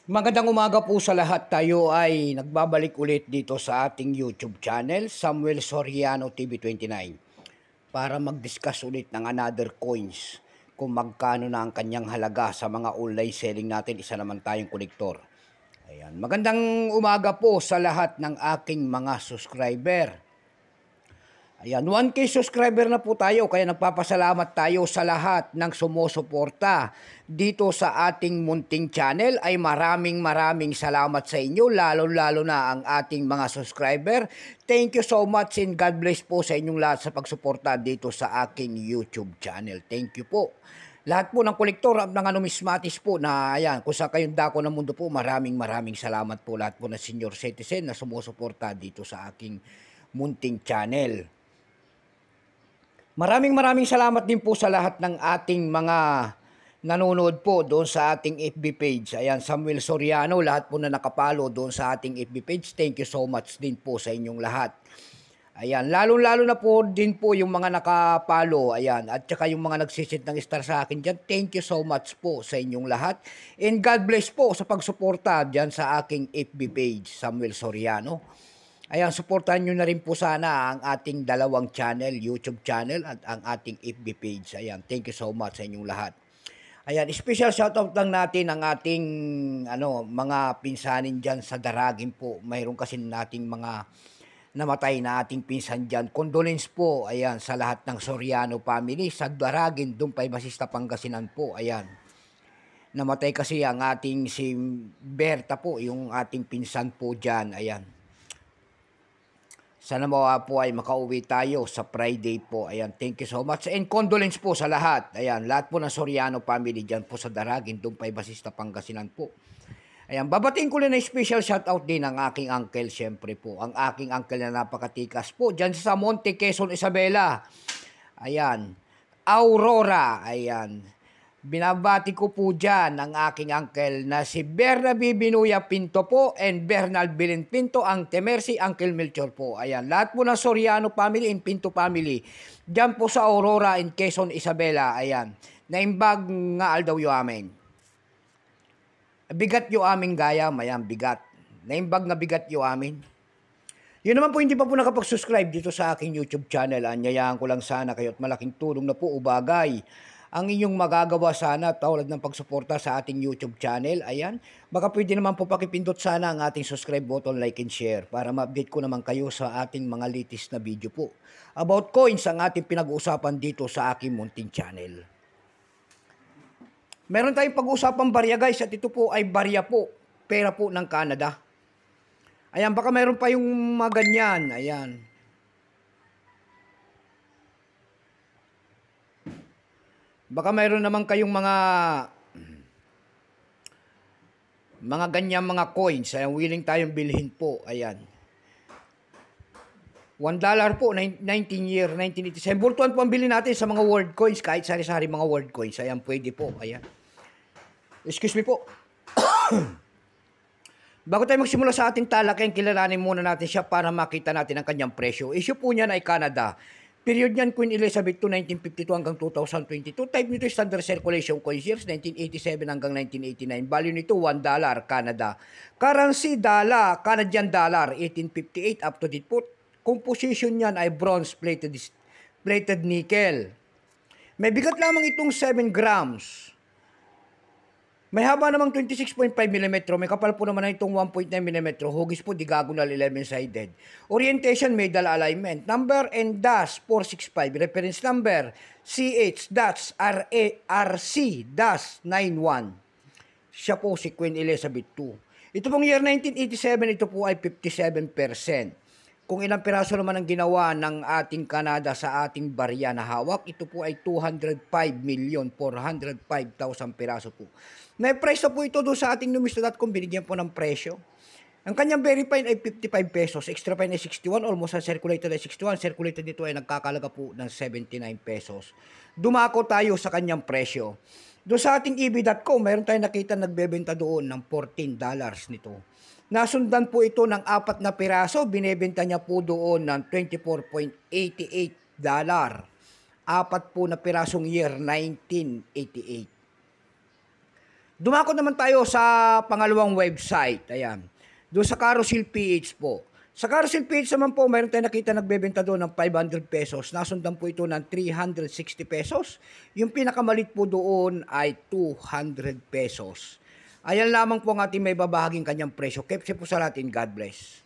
Magandang umaga po sa lahat. Tayo ay nagbabalik ulit dito sa ating YouTube channel, Samuel Soriano TV 29, para mag-discuss ulit ng another coins kung magkano na ang kanyang halaga sa mga online selling natin. Isa naman tayong kolektor. Ayan. Magandang umaga po sa lahat ng aking mga subscriber. Ayan, 1K subscriber na po tayo, kaya nagpapasalamat tayo sa lahat ng sumusuporta dito sa ating munting channel. Ay maraming salamat sa inyo, lalo na ang ating mga subscriber. Thank you so much and God bless po sa inyong lahat sa pagsuporta dito sa aking YouTube channel. Thank you po. Lahat po ng kolektor at mga numismatis po na ayan, kung sa kayong dako ng mundo po, maraming salamat po lahat po na senior citizen na sumusuporta dito sa aking munting channel. Maraming salamat din po sa lahat ng ating mga nanonood po doon sa ating FB page. Ayan, Samuel Soriano, lahat po na nakapalo doon sa ating FB page. Thank you so much din po sa inyong lahat. Ayan, lalo na po din po yung mga nakapalo, ayan, at saka yung mga nagsisit ng star sa akin dyan. Thank you so much po sa inyong lahat. And God bless po sa pagsuporta dyan sa aking FB page, Samuel Soriano. Ayan, suportahan nyo na rin po sana ang ating dalawang channel, YouTube channel at ang ating FB page. Ayan, thank you so much sa inyong lahat. Ayan, special shoutout lang natin ang ating mga pinsanin dyan sa Daragin po. Mayroon kasi nating mga namatay na ating pinsan dyan. Condolence po, ayan, sa lahat ng Soriano family sa Daragin, Dumpay, Basista, Pangasinan po. Ayan, namatay kasi ang ating si Berta po, yung ating pinsan po dyan. Ayan. Sana po ay makauwi tayo sa Friday po. Ayan, thank you so much. And condolence po sa lahat. Ayan, lahat po ng Soriano family dyan po sa Daragin, Dumpay, Basista, Pangasinan po. Ayan, babatiin ko rin na special shoutout din ang aking uncle, syempre po. Ang aking uncle na napakatikas po, dyan sa Monte, Quezon, Isabela. Ayan, Aurora, ayan. Binabati ko po dyan ang aking uncle na si Bernabe Binuya Pinto po and Bernal Bilin Pinto, ang Temersi, Uncle Melchor po. Ayan, lahat po ng Soriano family and Pinto family. Dyan po sa Aurora in Quezon, Isabela. Ayan, naimbag nga aldaw yu amin. Bigat yu amin gayam, ayan, bigat. Naimbag nga bigat yu amin. Yun naman po, hindi pa po nakapag-subscribe dito sa aking YouTube channel. Anyayaan ko lang sana kayo at malaking tulong na po ubagay ang inyong magagawa sana tulad ng pagsuporta sa ating YouTube channel. Ayan, baka pwede naman po pakipindot sana ang ating subscribe button, like and share para ma-update ko naman kayo sa ating mga latest na video po. About coins ang ating pinag-uusapan dito sa aking munting channel. Meron tayong pag-uusapang barya guys, at ito po ay barya po, pera po ng Canada. Ayan, baka meron pa yung mga ganyan. Ayan. Baka mayroon naman kayong mga ganyan mga coins. Ayan, willing tayong bilhin po. Ayan. $1 po, 19 year, 1987. Bultuan po ang bilhin natin sa mga world coins. Kahit sari-sari mga world coins. Ayan, pwede po. Ayan. Excuse me po. Bago tayo magsimula sa ating talakayan, kilalanin muna natin siya para makita natin ang kanyang presyo. Issue po niyan ay Canada. Period niyan, Queen Elizabeth II, 1952 hanggang 2022. Type nito standard circulation coins years, 1987 hanggang 1989. Value nito, $1, Canada. Currency, Canadian dollar, 1858 up to date po. Composition niyan ay bronze plated nickel. May bigat lamang itong 7 grams. May haba namang 26.5 mm. May kapal po naman na itong 1.9 mm. Hugis po, diagonal 11-sided. Orientation, middle alignment. Number and dash 465. Reference number CH-RC-91. Siya po si Queen Elizabeth II. Ito pong year 1987, ito po ay 57%. Kung ilang piraso naman ang ginawa ng ating Canada sa ating barya na hawak, ito po ay 205,405,000 piraso po. May price na po ito doon sa ating numista.com, binigyan po ng presyo. Ang kanyang very fine ay 55 pesos, extra fine ay 61, almost uncirculated ay 61, circulated nito ay nagkakalaga po ng 79 pesos. Dumako tayo sa kanyang presyo. Doon sa ating eb.com, mayroon tayong nakita nagbebenta doon ng $14 nito. Nasundan po ito ng 4 na piraso, binebenta niya po doon ng $24.88. 4 po na pirasong year 1988. Dumako naman tayo sa pangalawang website. Ayan. Doon sa Carousel PH po. Sa Carousel PH naman po, mayroon tayong nakita nagbebenta doon ng 500 pesos. Nasundan po ito ng 360 pesos. Yung pinakamalit po doon ay 200 pesos. Ayan lamang po ang ating may babahaging kanyang presyo. Keep safe po sa atin. God bless.